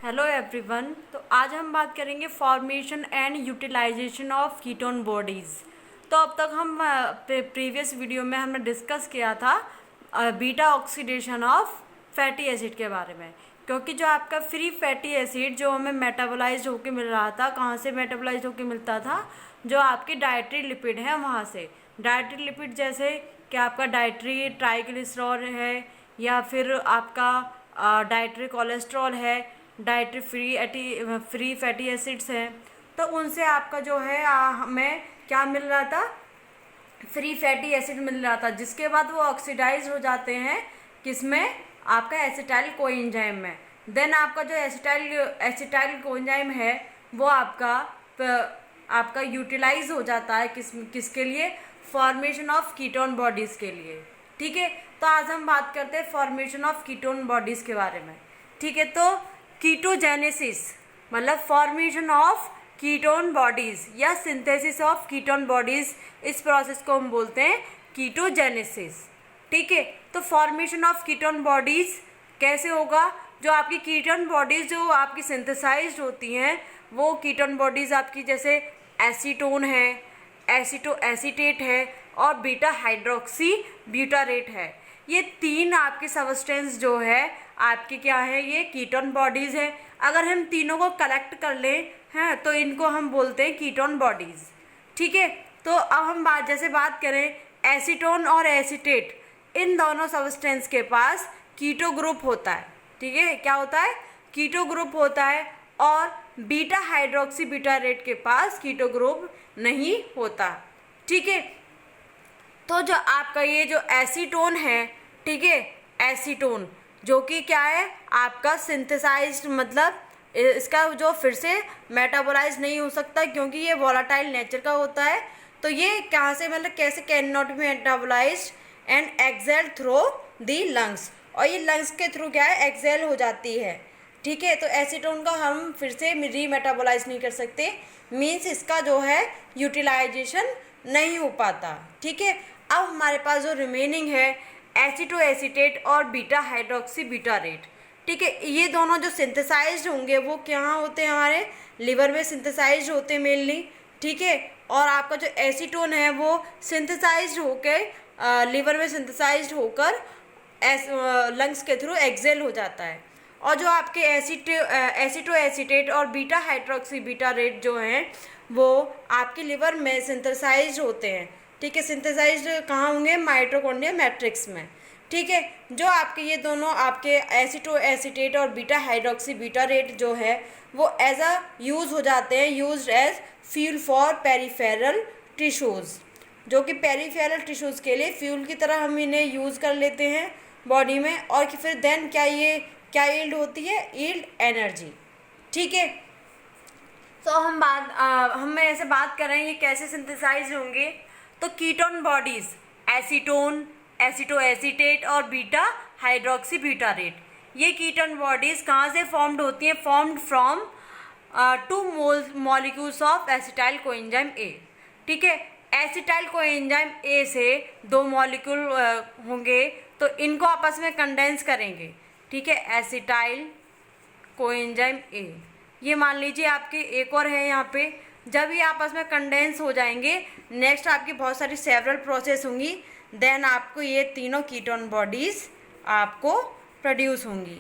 Hello everyone. तो आज हम बात करेंगे formation and utilization of ketone bodies. तो अब तक हम प्रीवियस वीडियो में हमने डिस्कस किया था beta oxidation of fatty acid के बारे में, क्योंकि जो आपका फ्री फैटी एसिड जो हमें मेटाबोलाइज होकर मिल रहा था, कहाँ से मेटाबोलाइज होकर मिलता था? जो आपकी डाइटरी लिपिड है वहाँ से। डाइटरी लिपिड जैसे कि आपका डाइटरी ट्राइग्लिसरॉल है, या फिर आपका डाइटरी कोलेस्ट्रॉल है, डाइटरी फ्री फैटी एसिड्स हैं। तो उनसे आपका जो है हमें क्या मिल रहा था? फ्री फैटी एसिड मिल रहा था, जिसके बाद वो ऑक्सीडाइज हो जाते हैं किसमें? आपका एसिटाइल कोएंजाइम में। देन आपका जो एसिटाइल कोएंजाइम है वो आपका यूटिलाइज हो जाता है किसके लिए? फॉर्मेशन ऑफ कीटोन बॉडीज़ के लिए। ठीक है, तो आज हम बात करते हैं फॉर्मेशन ऑफ कीटोन बॉडीज़ के बारे में। ठीक है, तो कीटोजेनेसिस मतलब फॉर्मेशन ऑफ कीटोन बॉडीज या सिंथेसिस ऑफ कीटोन बॉडीज, इस प्रोसेस को हम बोलते हैं कीटोजेनेसिस। ठीक है, तो फॉर्मेशन ऑफ कीटोन बॉडीज कैसे होगा? जो आपकी कीटोन बॉडीज जो आपकी सिंथेसाइज्ड होती हैं, वो कीटोन बॉडीज आपकी जैसे एसीटोन है, एसीटो एसीटेट है और बीटा हाइड्रोक्सी ब्यूटारेट है। ये तीन आपके सबस्टेंस जो है आपके क्या है? ये कीटोन बॉडीज़ है। अगर हम तीनों को कलेक्ट कर लें हैं तो इनको हम बोलते हैं कीटोन बॉडीज़। ठीक है, तो अब हम बात करें एसीटोन और एसीटेट, इन दोनों सबस्टेंस के पास कीटो ग्रुप होता है। ठीक है, क्या होता है? कीटो ग्रुप होता है। और बीटा हाइड्रोक्सी ब्यूटारेट के पास कीटो ग्रुप नहीं होता। ठीक है, तो जो आपका ये जो एसीटोन है, ठीक है, एसीटोन जो कि क्या है? आपका सिंथेसाइज्ड मतलब इसका जो फिर से मेटाबोलाइज नहीं हो सकता, क्योंकि ये वोलाटाइल नेचर का होता है। तो ये कहाँ से मतलब कैसे? Can not be metabolized and exhale through the lungs, और ये लंग्स के थ्रू क्या है? एक्सेल हो जाती है। ठीक है, तो एसीटोन का हम फिर से रीमेटाबोलाइज नहीं कर सकते, मीन्स इसका जो है यूटिलाइजेशन नहीं हो पाता। ठीक है, अब हमारे पास जो रिमेनिंग है एसीटो एसीटेट और बीटा हाइड्रोक्सी ब्यूटारेट। ठीक है, ये दोनों जो सिंथेसाइज्ड होंगे वो कहाँ होते हैं? हमारे लिवर में सिंथेसाइज्ड होते हैं मेनली। ठीक है, और आपका जो एसीटोन है वो सिंथेसाइज्ड होकर लिवर में सिंथेसाइज्ड होकर लंग्स के थ्रू एक्सेल हो जाता है। और जो आपके एसीटो एसीटेट और बीटा हाइड्रोक्सी ब्यूटारेट जो हैं वो आपके लिवर में सिंथेसाइज्ड होते हैं। ठीक है, सिंथेसाइज्ड कहाँ होंगे? माइटोकॉन्ड्रिया मैट्रिक्स में। ठीक है, जो आपके ये दोनों आपके एसीटो एसीटेट और बीटा हाइड्रोक्सी ब्यूटारेट जो है वो एज अ यूज़ हो जाते हैं, used as fuel for peripheral tissues, जो कि पेरिफेरल टिश्यूज़ के लिए फ्यूल की तरह हम इन्हें यूज़ कर लेते हैं बॉडी में। और कि फिर देन क्या यील्ड होती है? Yield energy. ठीक है, तो हम ऐसे बात कर रहे हैं ये कैसे सिंथेसाइज होंगे। तो ketone bodies acetone, aceto acetate और बीटा हाइड्रोक्सी ब्यूटारेट, ये कीटोन बॉडीज कहाँ से फॉर्म्ड होती हैं? Formed from 2 molecules of acetyl coenzyme A. ठीक है, एसिटाइल कोएंजाइम ए से 2 मॉलिक्यूल होंगे, तो इनको आपस में कंडेंस करेंगे। ठीक है, एसिटाइल कोएंजाइम ए, ये मान लीजिए आपके एक और है यहाँ पे। जब ये आपस में कंडेंस हो जाएंगे, नेक्स्ट आपकी बहुत सारी सेवरल प्रोसेस होंगी, देन आपको ये तीनों कीटोन बॉडीज आपको प्रोड्यूस होंगी।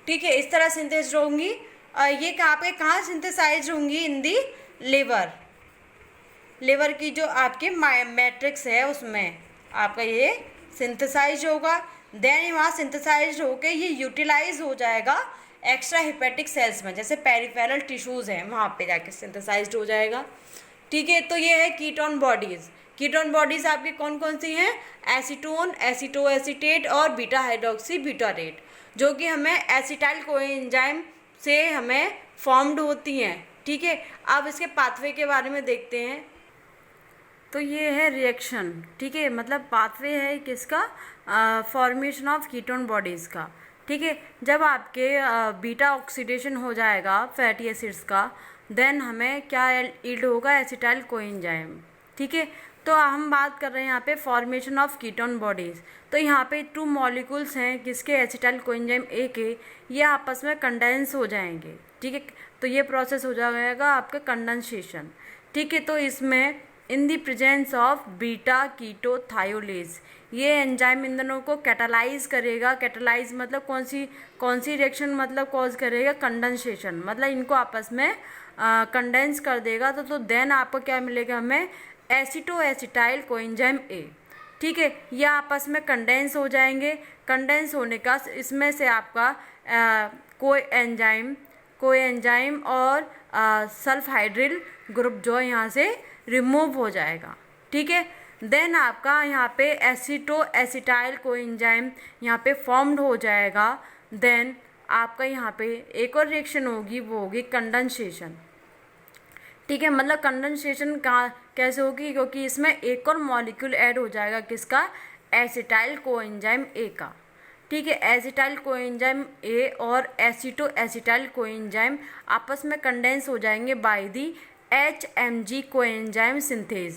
ठीक है, इस तरह सिंथेसाइज होंगी। ये कहाँ सिंथेसाइज होंगी? इन दी लिवर। लिवर की जो आपके मैट्रिक्स है उसमें आपका ये सिंथेसाइज होगा। देन वहाँ सिंथेसाइज होके ये यूटिलाइज हो जाएगा एक्स्ट्रा हिपेटिक सेल्स में, जैसे पेरिफेरल टिश्यूज़ हैं वहाँ पे जाके सिंथेसाइज्ड हो जाएगा। ठीक है, तो ये है कीटोन बॉडीज़। कीटोन बॉडीज़ आपकी कौन कौन सी हैं? एसीटोन, एसीटो एसीटेट और बीटा हाइड्रोक्सी ब्यूटारेट, जो कि हमें एसिटाइल कोएंजाइम से हमें फॉर्म्ड होती हैं। ठीक है, अब इसके पाथवे के बारे में देखते हैं। तो ये है रिएक्शन। ठीक है, मतलब पाथवे है किसका? फॉर्मेशन ऑफ कीटोन बॉडीज़ का। ठीक है, जब आपके बीटा ऑक्सीडेशन हो जाएगा फैटी एसिड्स का, देन हमें क्या यील्ड होगा? Acetyl coenzyme. ठीक है, तो हम बात कर रहे हैं यहाँ पे फॉर्मेशन ऑफ कीटोन बॉडीज़। तो यहाँ पे 2 मॉलिक्यूल्स हैं किसके, एसिटाइल कोएंजाइम ए के, ये आपस में कंडेंस हो जाएंगे। ठीक है, तो ये प्रोसेस हो जाएगा आपका कंडेंसेशन। ठीक है, तो इसमें in the presence of beta ketothiolase, ये एंजाइम इन दोनों को कैटालाइज करेगा। कैटालाइज मतलब कौन सी रिएक्शन मतलब कॉज करेगा, कंडेंसेशन, मतलब इनको आपस में कंडेंस कर देगा। तो देन आपको क्या मिलेगा, हमें एसिटो एसिटाइल कोएंजाइम ए। ठीक है, ये आपस में कंडेंस हो जाएंगे। कंडेंस होने का इसमें से आपका कोई एंजाइम और सल्फहाइड्रिल ग्रुप जो है यहाँ से रिमूव हो जाएगा। ठीक है, देन आपका यहाँ पे एसिटो एसिटाइल कोएंजाइम यहाँ पे फॉर्म्ड हो जाएगा। देन आपका यहाँ पे एक और रिएक्शन होगी, वो होगी कंडेंसेशन। ठीक है, मतलब कंडेंसेशन कहाँ कैसे होगी, क्योंकि इसमें एक और मॉलिक्यूल ऐड हो जाएगा किसका, एसिटाइल कोएंजाइम ए का। ठीक है, एसिटाइल कोएंजाइम ए और एसिटो एसिटाइल कोएंजाइम आपस में कंडेंस हो जाएंगे by the HMG coenzyme synthase.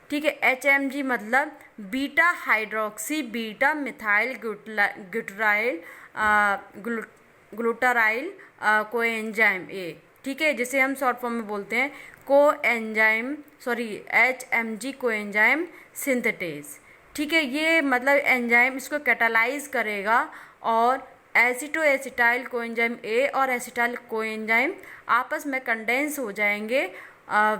ठीक है, HMG मतलब beta hydroxy beta methyl glutaryl coenzyme A. ठीक है, जिसे हम शॉर्ट फॉर्म में बोलते हैं HMG कोएंजाइम सिंथेटेज। ठीक है, ये मतलब एंजाइम इसको कैटालाइज करेगा और एसिटो एसिटाइल कोएंजाइम ए और एसिटाइल कोएंजाइम आपस में कंडेंस हो जाएंगे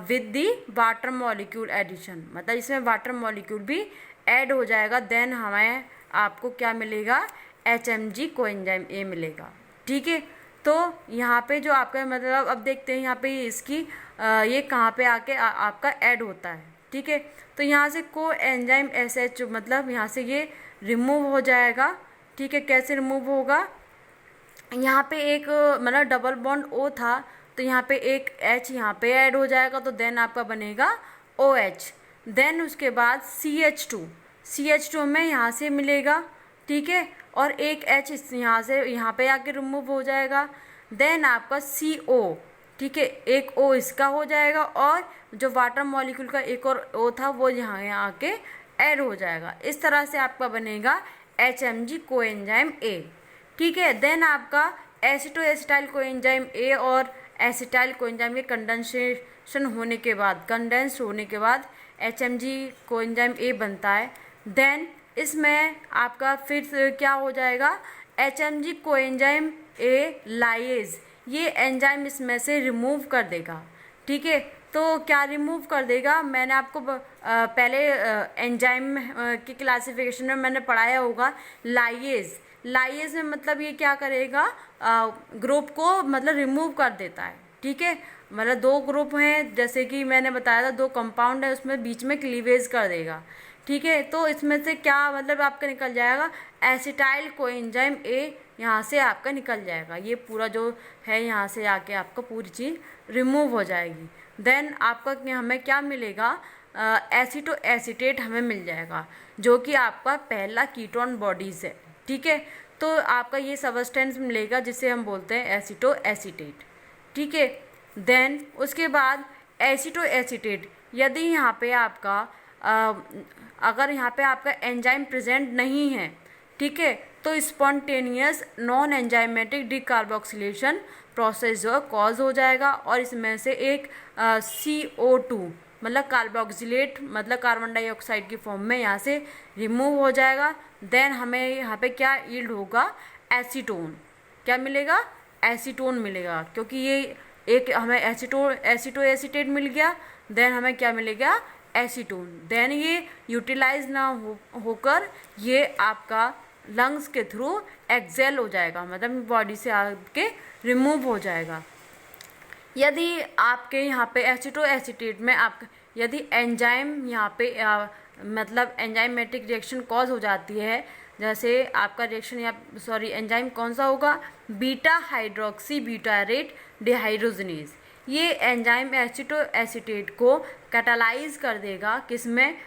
with the water molecule addition, मतलब इसमें वाटर मॉलिक्यूल भी ऐड हो जाएगा। देन हमें आपको क्या मिलेगा, HMG कोएंजाइम ए मिलेगा। ठीक है, तो यहाँ पे जो आपका मतलब अब देखते हैं यहाँ पे इसकी ये कहाँ पे आके आपका ऐड होता है। ठीक है, तो यहाँ से कोएंजाइम SH मतलब यहाँ से ये रिमूव हो जाएगा। ठीक है, कैसे रिमूव होगा, यहाँ पे एक मतलब डबल बॉन्ड O था, तो यहाँ पे एक H यहाँ पे ऐड हो जाएगा, तो देन आपका बनेगा OH। देन उसके बाद CH2 हमें यहाँ से मिलेगा। ठीक है, और एक H यहाँ से यहाँ पे आके रिमूव हो जाएगा। देन आपका CO, ठीक है, एक O इसका हो जाएगा और जो वाटर मॉलिक्यूल का एक और O था वो यहाँ आके ऐड हो जाएगा। इस तरह से आपका बनेगा HMG कोएंजाइम A। ठीक है, देन आपका एसिटो एसिटाइल कोएंजाइम A और एसिटाइल कोएंजाइम के कंडेंस होने के बाद HMG कोएंजाइम A बनता है। देन इसमें आपका फिर क्या हो जाएगा, HMG कोएंजाइम A लाइएज, ये एंजाइम इसमें से रिमूव कर देगा। ठीक है, तो क्या रिमूव कर देगा, मैंने आपको पहले एंजाइम की क्लासिफिकेशन में मैंने पढ़ाया होगा। लाइएज में मतलब ये क्या करेगा, ग्रुप को मतलब रिमूव कर देता है। ठीक है, मतलब 2 ग्रुप हैं, जैसे कि मैंने बताया था 2 कंपाउंड है, उसमें बीच में क्लीवेज कर देगा। ठीक है, तो इसमें से क्या मतलब आपका निकल जाएगा, एसिटाइल कोएंजाइम A यहाँ से आपका निकल जाएगा। ये पूरा जो है यहाँ से आके आपका पूरी चीज़ रिमूव हो जाएगी। देन आपका हमें क्या मिलेगा, एसिटो एसिटेट हमें मिल जाएगा, जो कि आपका पहला कीटोन बॉडीज़ है। ठीक है, तो आपका ये सबस्टेंस मिलेगा जिसे हम बोलते हैं एसिटो एसिटेट। ठीक है, देन उसके बाद एसिटो एसिटेट, यदि यहाँ पे आपका अगर यहाँ पे आपका एंजाइम प्रेजेंट नहीं है, ठीक है, तो spontaneous non enzymatic decarboxylation process जो कॉज हो जाएगा और इसमें से एक CO2 मतलब कार्बोक्सिलेट मतलब कार्बन डाइऑक्साइड की फॉर्म में यहाँ से रिमूव हो जाएगा। देन हमें यहाँ पे क्या यील्ड होगा, एसीटोन। क्या मिलेगा, एसीटोन मिलेगा, क्योंकि ये एक हमें एसिटो एसिटेट मिल गया। देन हमें क्या मिलेगा, एसीटोन। देन ये यूटिलाइज ना होकर ये आपका लंग्स के थ्रू एक्सेल हो जाएगा, मतलब बॉडी से आके रिमूव हो जाएगा। यदि आपके यहाँ पे एसिटो एसिटेट में आप यदि एंजाइम यहाँ पे मतलब एंजाइमेटिक रिएक्शन कॉज हो जाती है, जैसे आपका रिएक्शन एंजाइम कौन सा होगा, बीटा हाइड्रोक्सी ब्यूटारेट डिहाइड्रोजनेज। ये एंजाइम एसिटो एसिटेट को कैटालाइज कर देगा किसमें,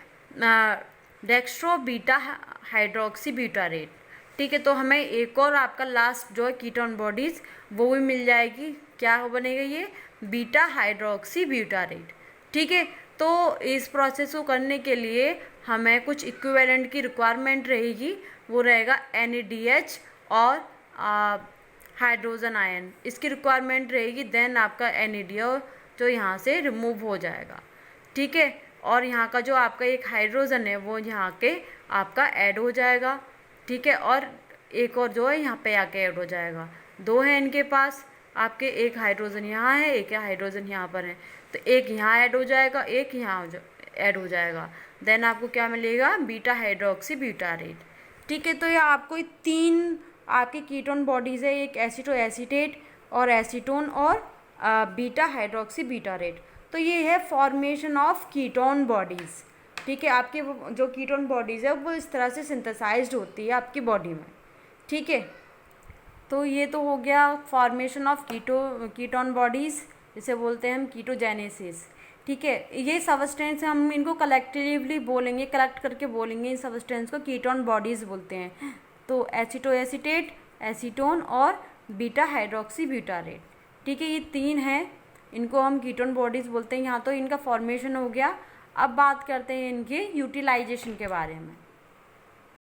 डेक्स्ट्रो बीटा हाइड्रोक्सी ब्यूटारेट। ठीक है, तो हमें एक और आपका लास्ट जो है कीटोन बॉडीज़ वो भी मिल जाएगी। क्या बनेगा, ये बीटा हाइड्रोक्सी ब्यूटारेट। ठीक है, तो इस प्रोसेस को करने के लिए हमें कुछ इक्विवेलेंट की रिक्वायरमेंट रहेगी, वो रहेगा NADH और हाइड्रोजन आयन, इसकी रिक्वायरमेंट रहेगी। देन आपका NADH जो यहाँ से रिमूव हो जाएगा, ठीक है। और यहाँ का जो आपका एक हाइड्रोजन है वो यहाँ के आपका ऐड हो जाएगा, ठीक है। और एक और जो है यहाँ पे आके ऐड हो जाएगा। दो है इनके पास आपके, एक हाइड्रोजन यहाँ है, एक हाइड्रोजन यहाँ पर है, तो एक यहाँ ऐड हो जाएगा, एक यहाँ ऐड हो जाएगा। देन आपको क्या मिलेगा, बीटा हाइड्रोक्सी ब्यूटारेट, ठीक है। तो ये आपको 3 आपके कीटोन बॉडीज़ है, एक एसीटो एसीटेट और एसीटोन और बीटा हाइड्रोक्सी ब्यूटारेट। तो ये है फॉर्मेशन ऑफ कीटोन बॉडीज़, ठीक है। आपके जो कीटोन बॉडीज़ है वो इस तरह से सिंथेसाइज्ड होती है आपकी बॉडी में, ठीक है। तो ये तो हो गया फॉर्मेशन ऑफ कीटोन बॉडीज़, इसे बोलते हैं हम कीटोजेनेसिस, ठीक है। ये सबस्टेंस हम इनको कलेक्टिवली बोलेंगे, कलेक्ट करके बोलेंगे, इन सबस्टेंस को कीटोन बॉडीज़ बोलते हैं। तो एसीटो एसीटेट, एसीटोन और बीटा हाइड्रोक्सी ब्यूटारेट, ठीक है, ये 3 हैं, इनको हम कीटोन बॉडीज़ बोलते हैं। यहाँ तो इनका फॉर्मेशन हो गया। अब बात करते हैं इनके यूटिलाइजेशन के बारे में।